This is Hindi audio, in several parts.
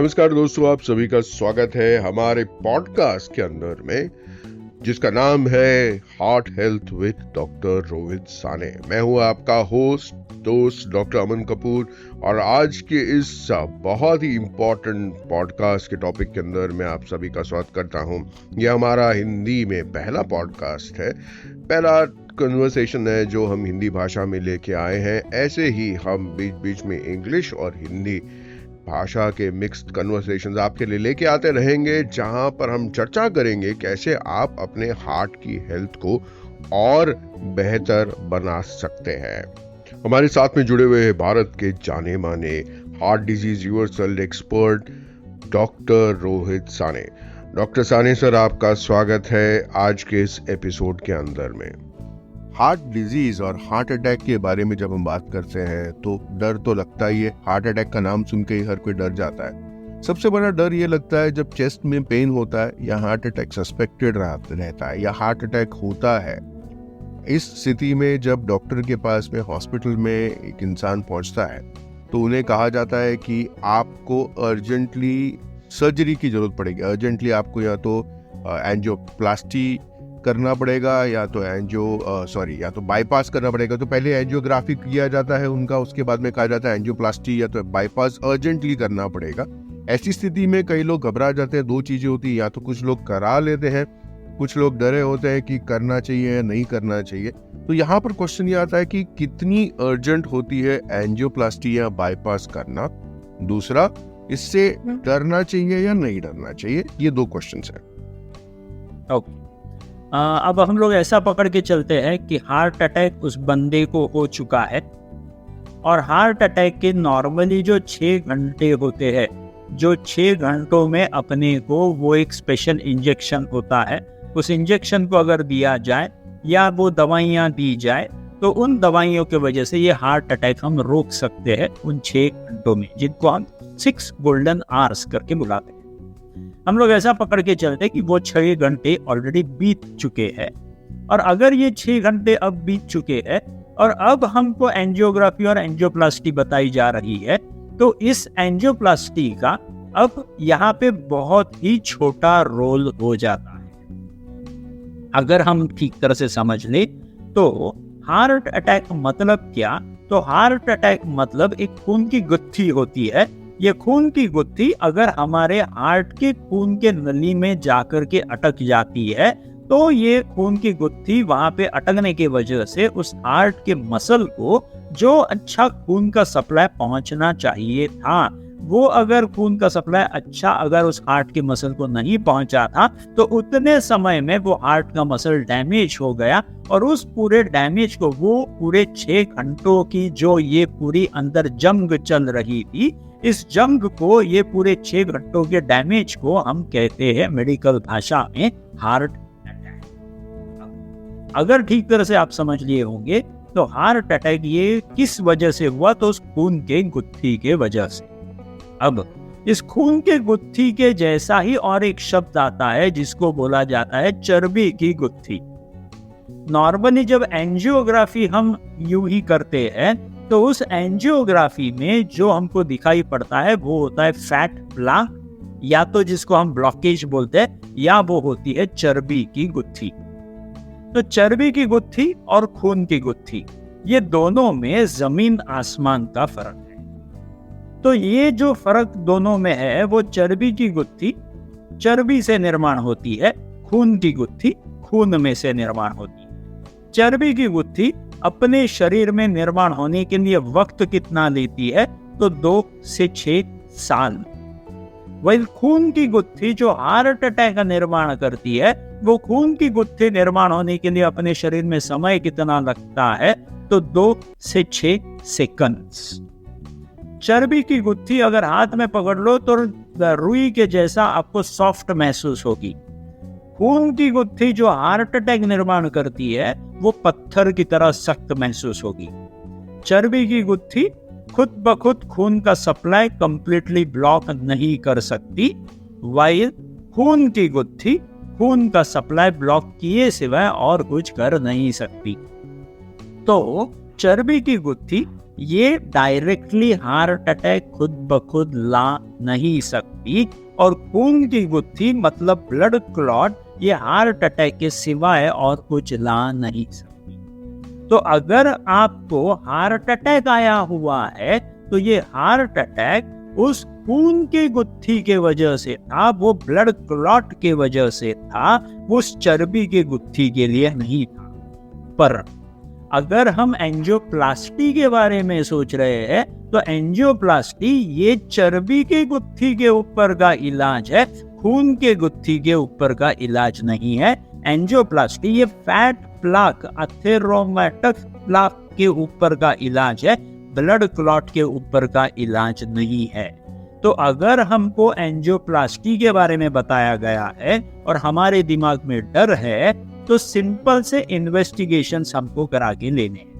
नमस्कार दोस्तों, आप सभी का स्वागत है हमारे पॉडकास्ट के अंदर में, जिसका नाम है heart health with doctor Rohit Sane. मैं हूं आपका होस्ट दोस्त डॉक्टर अमन कपूर और आज के इस बहुत ही इम्पोर्टेंट पॉडकास्ट के टॉपिक के अंदर मैं आप सभी का स्वागत करता हूं। यह हमारा हिंदी में पहला पॉडकास्ट है, पहला कन्वर्सेशन है जो हम हिंदी भाषा में लेके आए हैं। ऐसे ही हम बीच बीच में इंग्लिश और हिंदी भाषा के मिक्स्ड कन्वर्सेशंस आपके लिए लेके आते रहेंगे, जहां पर हम चर्चा करेंगे कैसे आप अपने हार्ट की हेल्थ को और बेहतर बना सकते हैं। हमारे साथ में जुड़े हुए भारत के जाने माने heart disease universal expert doctor Rohit Sane. Doctor Sane sir, आपका स्वागत है आज के इस एपिसोड के अंदर में। हार्ट डिजीज और हार्ट अटैक के बारे में जब हम बात करते हैं तो डर तो लगता ही है। हार्ट अटैक का नाम सुन के ही हर कोई डर जाता है। सबसे बड़ा डर ये लगता है जब चेस्ट में पेन होता है या हार्ट अटैक सस्पेक्टेड रहता है या हार्ट अटैक होता है। इस स्थिति में जब डॉक्टर के पास में हॉस्पिटल में एक इंसान पहुंचता है तो उन्हें कहा जाता है कि आपको अर्जेंटली सर्जरी की जरूरत पड़ेगी। अर्जेंटली आपको या तो एंजियोप्लास्टी करना पड़ेगा या तो बाईपास करना पड़ेगा। तो पहले एंजियोग्राफी किया जाता है उनका, उसके बाद में कहा जाता है एंजियोप्लास्टी या तो बाईपास अर्जेंटली करना पड़ेगा। ऐसी स्थिति में कई लोग घबरा जाते हैं। दो चीजें होती है, या तो कुछ लोग करा लेते हैं, कुछ लोग डरे होते हैं कि करना चाहिए या नहीं करना चाहिए। तो यहाँ पर क्वेश्चन ये आता है कि कितनी अर्जेंट होती है एंजियोप्लास्टी या बाईपास करना। दूसरा, इससे डरना चाहिए या नहीं डरना चाहिए। ये दो क्वेश्चंस हैं। ओके, अब हम लोग ऐसा पकड़ के चलते हैं कि हार्ट अटैक उस बंदे को हो चुका है और हार्ट अटैक के नॉर्मली जो 6 घंटे होते हैं, जो 6 घंटों में अपने को वो एक स्पेशल इंजेक्शन होता है, उस इंजेक्शन को अगर दिया जाए या वो दवाइयाँ दी जाए तो उन दवाइयों की वजह से ये हार्ट अटैक हम रोक सकते हैं उन 6 घंटों में, जिनको हम 6 गोल्डन आवर्स करके बुलाते हैं। हम लोग ऐसा पकड़ के चलते कि वो 6 घंटे ऑलरेडी बीत चुके हैं और अगर ये 6 घंटे अब बीत चुके हैं और अब हमको एंजियोग्राफी और एंजियोप्लास्टी बताई जा रही है, तो इस एंजियोप्लास्टी का अब यहाँ पे बहुत ही छोटा रोल हो जाता है। अगर हम ठीक तरह से समझ ले तो हार्ट अटैक मतलब क्या? तो हार्ट अटैक मतलब एक खून की गुत्थी होती है। ये खून की गुत्थी अगर हमारे हार्ट के खून के नली में जाकर के अटक जाती है तो ये खून की गुत्थी वहां पे अटकने की वजह से उस हार्ट के मसल को जो अच्छा खून का सप्लाई पहुंचना चाहिए था, वो अगर खून का सप्लाई अच्छा अगर उस हार्ट के मसल को नहीं पहुंचा था तो उतने समय में वो हार्ट का मसल डैमेज हो गया और उस पूरे डैमेज को, वो पूरे 6 घंटों की जो ये पूरी अंदर जंग चल रही थी, इस जंग को, ये पूरे 6 घंटों के डैमेज को हम कहते हैं मेडिकल भाषा में हार्ट अटैक। अगर ठीक तरह से आप समझ लिए होंगे तो हार्ट अटैक ये किस वजह से हुआ? तो उस खून के गुत्थी के वजह से। अब इस खून के गुत्थी के जैसा ही और एक शब्द आता है जिसको बोला जाता है चर्बी की गुत्थी। नॉर्मली जब एंजियोग्राफी हम यूं ही करते हैं तो उस एंजियोग्राफी में जो हमको दिखाई पड़ता है वो होता है फैट प्लाक, या तो जिसको हम ब्लॉकेज बोलते हैं, या वो होती है चर्बी की गुत्थी। तो चर्बी की गुत्थी और खून की गुत्थी, ये दोनों में जमीन आसमान का फर्क है। तो ये जो फर्क दोनों में है, वो चर्बी की गुत्थी चर्बी से निर्माण होती है, खून की गुत्थी खून में से निर्माण होती है। चर्बी की गुत्थी अपने शरीर में निर्माण होने के लिए वक्त कितना लेती है? तो 2 से 6 साल। वही खून की गुत्थी जो हार्ट अटैक का निर्माण करती है, वो खून की गुत्थी निर्माण होने के लिए अपने शरीर में समय कितना लगता है? तो 2 से 6 सेकंड्स। चर्बी की गुत्थी अगर हाथ में पकड़ लो तो रुई के जैसा आपको सॉफ्ट महसूस होगी। खून की गुत्थी जो हार्ट अटैक निर्माण करती है वो पत्थर की तरह सख्त महसूस होगी। चर्बी की गुत्थी खुद ब खुद खून का सप्लाई कंप्लीटली ब्लॉक नहीं कर सकती, वाइल खून की गुत्थी खून का सप्लाई ब्लॉक किए सिवाय और कुछ कर नहीं सकती। तो चर्बी की गुत्थी ये डायरेक्टली हार्ट अटैक खुद ब खुद ला नहीं सकती, और खून की गुत्थी मतलब ब्लड क्लॉट ये हार्ट अटैक के सिवाय और कुछ ला नहीं सकती। तो अगर आपको हार्ट अटैक आया हुआ है तो ये हार्ट अटैक उस खून की गुत्थी के वजह से था, वो ब्लड क्लॉट के वजह से था, वो उस चर्बी की गुत्थी के लिए नहीं था। पर अगर हम एंजियोप्लास्टी के बारे में सोच रहे हैं तो एंजियोप्लास्टी ये चर्बी की गुत्थी के ऊपर का इलाज है, खून के गुत्थी के ऊपर का इलाज नहीं है। एंजियोप्लास्टी ये फैट प्लाक, अथेरोमेटस प्लाक के ऊपर का इलाज है, ब्लड क्लॉट के ऊपर का इलाज नहीं है। तो अगर हमको एंजियोप्लास्टी के बारे में बताया गया है और हमारे दिमाग में डर है तो सिंपल से इन्वेस्टिगेशन हमको करा के लेने हैं।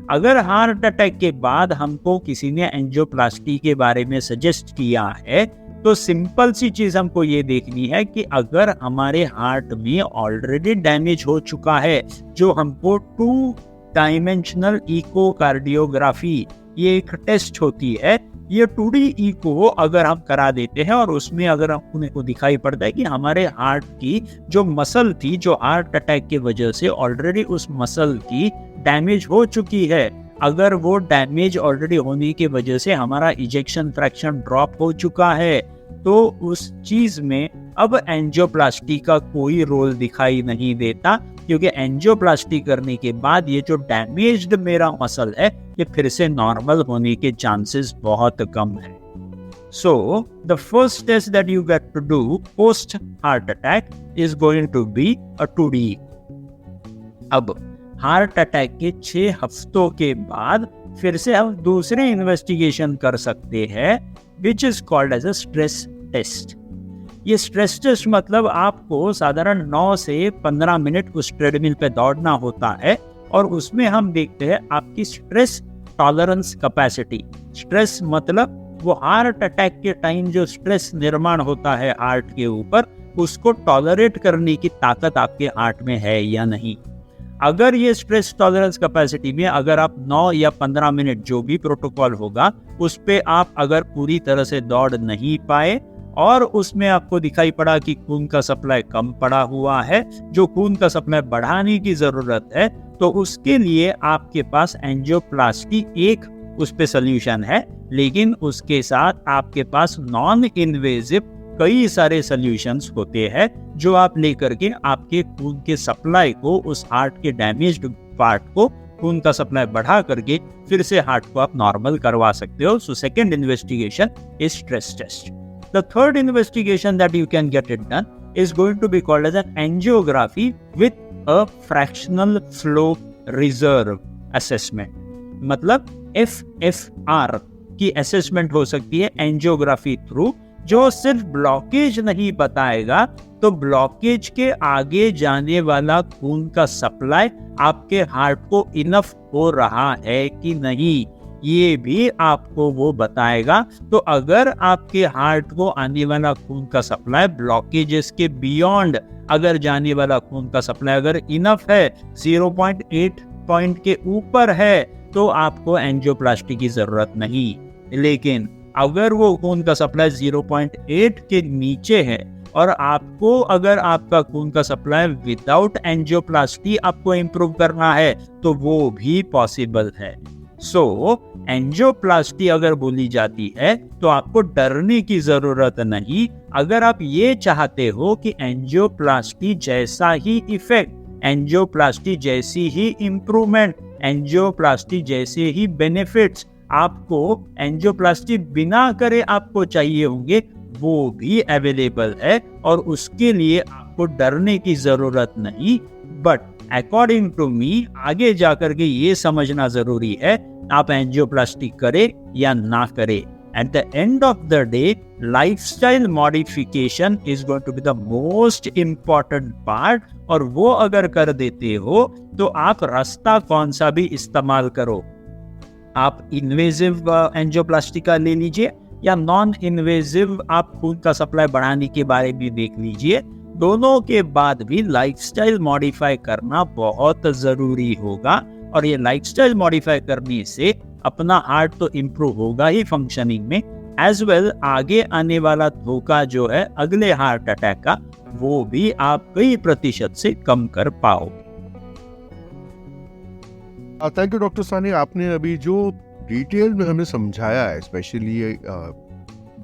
अगर हार्ट अटैक के बाद हमको किसी ने एंजियोप्लास्टी के बारे में सजेस्ट किया है तो सिंपल सी चीज हमको ये देखनी है कि अगर हमारे हार्ट में ऑलरेडी डैमेज हो चुका है, जो हमको 2 डायमेंशनल इकोकार्डियोग्राफी ये एक टेस्ट होती है, ये 2D इको अगर हम करा देते हैं और उसमें अगर अपने को दिखाई पड़ता है कि हमारे हार्ट की जो मसल थी, जो हार्ट अटैक की वजह से ऑलरेडी उस मसल की डैमेज हो चुकी है, अगर वो डैमेज ऑलरेडी होने की वजह से हमारा इजेक्शन फ्रैक्शन ड्रॉप हो चुका है, तो उस चीज में अब एंजियोप्लास्टी का कोई रोल दिखाई नहीं देता, क्योंकि एंजियोप्लास्टी करने के बाद ये जो डैमेज्ड मेरा मसल है ये फिर से नॉर्मल होने के चांसेस बहुत कम है। So the first test that you get to do post heart attack is going to be a 2D। अब हार्ट अटैक के 6 हफ्तों के बाद फिर से हम दूसरे इन्वेस्टिगेशन कर सकते हैं, which is called as a stress test. ये स्ट्रेस टेस्ट मतलब आपको साधारण 9 से 15 मिनट उस ट्रेडमिल पे दौड़ना होता है और उसमें हम देखते हैं आपकी स्ट्रेस टॉलरेंस कैपेसिटी। स्ट्रेस मतलब वो हार्ट अटैक के टाइम जो स्ट्रेस निर्माण होता है हार्ट के ऊपर, उसको टॉलरेट करने की ताकत आपके हार्ट में है या नहीं। अगर ये स्ट्रेस टॉलरेंस कैपेसिटी में अगर आप 9 या 15 मिनट जो भी प्रोटोकॉल होगा उस पे आप अगर पूरी तरह से दौड़ नहीं पाए और उसमें आपको दिखाई पड़ा कि खून का सप्लाई कम पड़ा हुआ है, जो खून का सप्लाई बढ़ाने की जरूरत है, तो उसके लिए आपके पास एंजियोप्लास्टी एक उस पे सोल्यूशन है, लेकिन उसके साथ आपके पास नॉन इन्वेजिव कई सारे सॉल्यूशंस होते हैं जो आप लेकर के आपके खून के सप्लाई को, उस हार्ट के डैमेज्ड पार्ट को खून का सप्लाई बढ़ा करके फिर से हार्ट को आप नॉर्मल करवा सकते हो। So second investigation is stress test. The third investigation that you can get it done is going to be called as an angiography with a fractional flow reserve assessment। मतलब FFR की असेसमेंट हो सकती है एंजियोग्राफी थ्रू, जो सिर्फ ब्लॉकेज नहीं बताएगा तो ब्लॉकेज के आगे जाने वाला खून का सप्लाई आपके हार्ट को इनफ हो रहा है कि नहीं, ये भी आपको वो बताएगा। तो अगर आपके हार्ट को आने वाला खून का सप्लाई ब्लॉकेजेस के बियॉन्ड अगर जाने वाला खून का सप्लाई अगर इनफ है, 0.8 पॉइंट के ऊपर है, तो आपको एंजियोप्लास्टी की जरूरत नहीं। लेकिन अगर वो खून का सप्लाई 0.8 के नीचे है और आपको अगर आपका खून का सप्लाई विदाउट एंजियोप्लास्टी आपको इंप्रूव करना है तो वो भी पॉसिबल है। सो एंजियोप्लास्टी अगर बोली जाती है तो आपको डरने की जरूरत नहीं। अगर आप ये चाहते हो कि एंजियोप्लास्टी जैसा ही इफेक्ट, एंजियोप्लास्टी जैसी ही इंप्रूवमेंट, एंजियोप्लास्टी जैसे ही बेनिफिट्स आपको एंजियोप्लास्टी बिना करे आपको चाहिए होंगे, वो भी अवेलेबल है और उसके लिए आपको डरने की जरूरत नहीं। बट अकॉर्डिंग टू मी आगे जाकर के ये समझना जरूरी है आप एंजियोप्लास्टी करे या ना करे। At the end of the day lifestyle modification is going to be the most important part, और वो अगर कर देते हो तो आप रास्ता कौन सा भी इस्तेमाल करो, आप इन्वेजिव एंजियोप्लास्टी का ले लीजिए या नॉन इन्वेजिव आप खून का सप्लाई बढ़ाने के बारे में देख लीजिए, दोनों के बाद भी लाइफस्टाइल मॉडिफाई करना बहुत जरूरी होगा। और ये लाइफस्टाइल मॉडिफाई करने से अपना हार्ट तो इम्प्रूव होगा ही फंक्शनिंग में, एज वेल आगे आने वाला धोखा जो है अगले हार्ट अटैक का, वो भी आप कई प्रतिशत से कम कर पाओगे। थैंक यू डॉक्टर सानी, आपने अभी जो डिटेल में हमें समझाया है, स्पेशली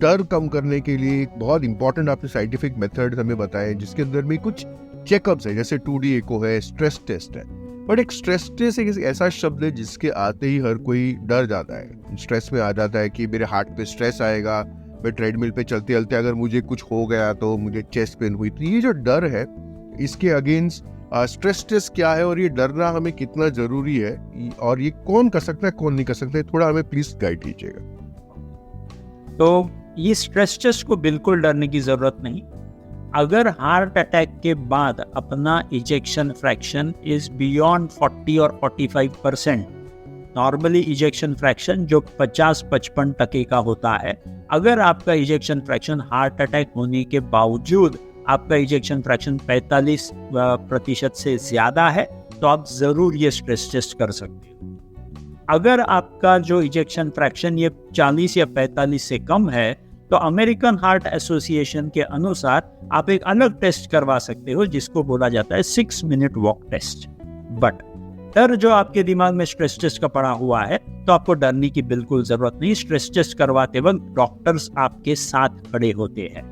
डर कम करने के लिए एक बहुत इंपॉर्टेंट आपने साइंटिफिक मेथड हमें बताए, जिसके अंदर में कुछ चेकअप्स है, जैसे 2D एको है, स्ट्रेस टेस्ट है। बट एक स्ट्रेस टेस्ट एक ऐसा शब्द है जिसके आते ही हर कोई डर जाता है, स्ट्रेस में आ जाता है कि मेरे हार्ट पे स्ट्रेस आएगा, मैं ट्रेडमिल पे चलते चलते अगर मुझे कुछ हो गया तो मुझे चेस्ट पेन हुई। तो ये जो डर है, इसके अगेंस्ट स्ट्रेस टेस्ट क्या है और ये डरना हमें कितना जरूरी है, और ये कौन कर सकता है कौन नहीं कर सकता है, थोड़ा हमें प्लीज गाइड कीजिएगा। तो ये स्ट्रेस टेस्ट को बिल्कुल डरने की जरूरत नहीं। अगर हार्ट अटैक के बाद अपना इजेक्शन फ्रैक्शन इज बियॉन्ड 40 और 45%, नॉर्मली इजेक्शन फ्रैक्शन जो 50-55% का होता है, अगर आपका इजेक्शन फ्रैक्शन हार्ट अटैक होने के बावजूद आपका इजेक्शन फ्रैक्शन 45% से ज्यादा है, तो आप जरूर ये स्ट्रेस टेस्ट कर सकते हो। अगर आपका जो इजेक्शन फ्रैक्शन ये 40 या 45 से कम है, तो अमेरिकन हार्ट एसोसिएशन के अनुसार आप एक अलग टेस्ट करवा सकते हो, जिसको बोला जाता है 6 मिनट वॉक टेस्ट। बट डर जो आपके दिमाग में स्ट्रेस टेस्ट का पड़ा हुआ है, तो आपको डरने की बिल्कुल जरूरत नहीं। स्ट्रेस टेस्ट करवाते वक्त डॉक्टर्स आपके साथ खड़े होते हैं।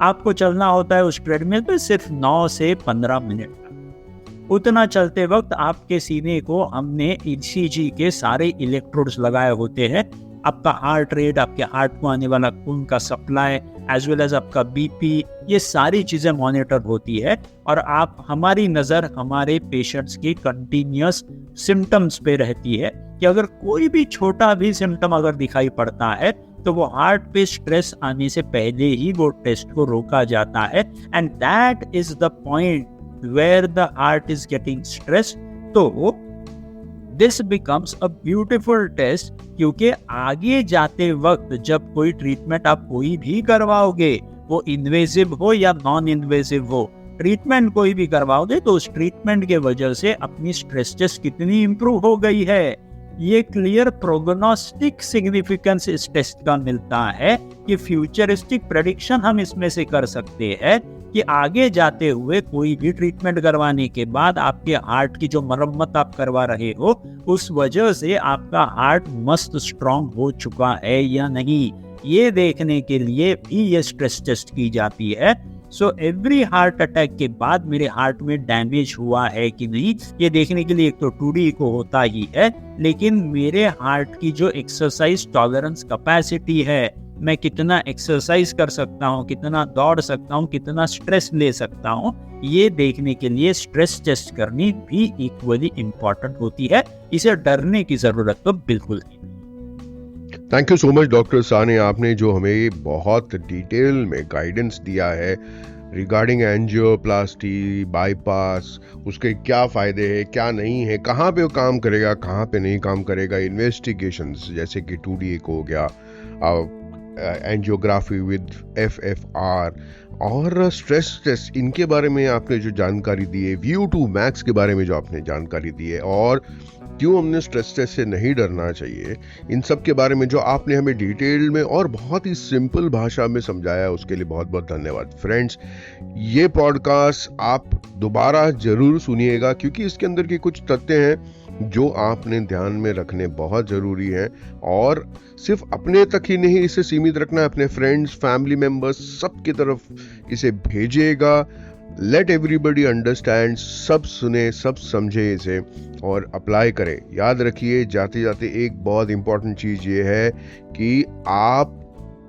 आपको चलना होता है उस ट्रेडमिल पे सिर्फ 9 से 15 मिनट तक। उतना चलते वक्त आपके सीने को हमने ECG के सारे इलेक्ट्रोड्स लगाए होते हैं। आपका हार्ट रेट, आपके हार्ट को आने वाला खून का सप्लाई, एज वेल एज आपका BP, ये सारी चीजें मॉनिटर होती है। और आप हमारी नजर हमारे पेशेंट्स की कंटिन्यूअस सिम्टम्स पे रहती है कि अगर कोई भी छोटा भी सिम्टम अगर दिखाई पड़ता है, तो वो हार्ट पे स्ट्रेस आने से पहले ही वो टेस्ट को रोका जाता है। And that is the point where the heart is getting stress. तो this becomes a beautiful test, क्योंकि आगे जाते वक्त जब कोई ट्रीटमेंट आप कोई भी करवाओगे, वो इन्वेजिव हो या नॉन इन्वेजिव हो, ट्रीटमेंट कोई भी करवाओगे तो उस ट्रीटमेंट के वजह से अपनी स्ट्रेस टेस्ट कितनी इंप्रूव हो गई है, ये क्लियर प्रोग्नोस्टिक सिग्निफिकेंस इस टेस्ट का मिलता है कि फ्यूचरिस्टिक प्रेडिक्शन हम इसमें से कर सकते हैं कि आगे जाते हुए कोई भी ट्रीटमेंट करवाने के बाद आपके हार्ट की जो मरम्मत आप करवा रहे हो, उस वजह से आपका हार्ट मस्त स्ट्रांग हो चुका है या नहीं, ये देखने के लिए भी ये स्ट्रेस टेस्ट की जाती है। सो एवरी हार्ट अटैक के बाद मेरे हार्ट में डैमेज हुआ है कि नहीं, ये देखने के लिए एक तो 2D को होता ही है, लेकिन मेरे हार्ट की जो एक्सरसाइज टॉलरेंस कैपेसिटी है, मैं कितना एक्सरसाइज कर सकता हूँ, कितना दौड़ सकता हूँ, कितना स्ट्रेस ले सकता हूँ, ये देखने के लिए स्ट्रेस टेस्ट करनी भी इक्वली इम्पोर्टेंट होती है। इसे डरने की जरूरत तो बिल्कुल नहीं। Thank you so much doctor सानी, आपने जो हमें बहुत डिटेल में गाइडेंस दिया है रिगार्डिंग एंजियोप्लास्टी, बाईपास, उसके क्या फ़ायदे हैं, क्या नहीं है, कहाँ पे वो काम करेगा, कहाँ पे नहीं काम करेगा, इन्वेस्टिगेशंस जैसे कि 2D एको हो गया, एंजियोग्राफी विद FFR और स्ट्रेस टेस्ट, इनके बारे में आपने जो जानकारी दी है, VO2 मैक्स के बारे में जो आपने जानकारी दी है, और क्यों हमने स्ट्रेस टेस्ट से नहीं डरना चाहिए, इन सब के बारे में जो आपने हमें डिटेल में और बहुत ही सिंपल भाषा में समझाया, उसके लिए बहुत बहुत धन्यवाद। फ्रेंड्स, ये पॉडकास्ट आप दोबारा जरूर सुनिएगा, क्योंकि इसके अंदर के कुछ तथ्य हैं जो आपने ध्यान में रखने बहुत ज़रूरी हैं, और सिर्फ अपने तक ही नहीं इसे सीमित रखना है, अपने फ्रेंड्स, फैमिली मेम्बर्स सबकी तरफ इसे भेजिएगा। लेट एवरीबडी अंडरस्टैंड, सब सुने, सब समझे इसे और अप्लाई करें। याद रखिए जाते जाते एक बहुत इंपॉर्टेंट चीज़ ये है कि आप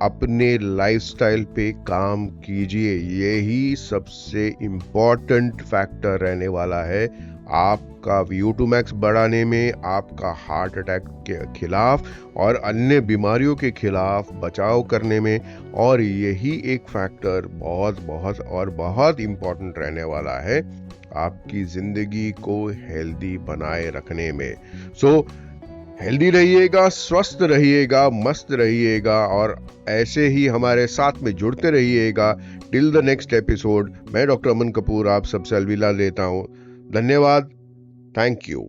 अपने लाइफस्टाइल पे काम कीजिए, यही सबसे इम्पॉर्टेंट फैक्टर रहने वाला है आपका VO2 मैक्स बढ़ाने में, आपका हार्ट अटैक के खिलाफ और अन्य बीमारियों के खिलाफ बचाव करने में, और यही एक फैक्टर बहुत बहुत और बहुत इम्पॉर्टेंट रहने वाला है आपकी जिंदगी को हेल्दी बनाए रखने में। सो हेल्दी रहिएगा, स्वस्थ रहिएगा, मस्त रहिएगा, और ऐसे ही हमारे साथ में जुड़ते रहिएगा। टिल द नेक्स्ट एपिसोड, मैं डॉक्टर अमन कपूर आप सबसे अलविदा लेता हूँ। धन्यवाद। Thank you.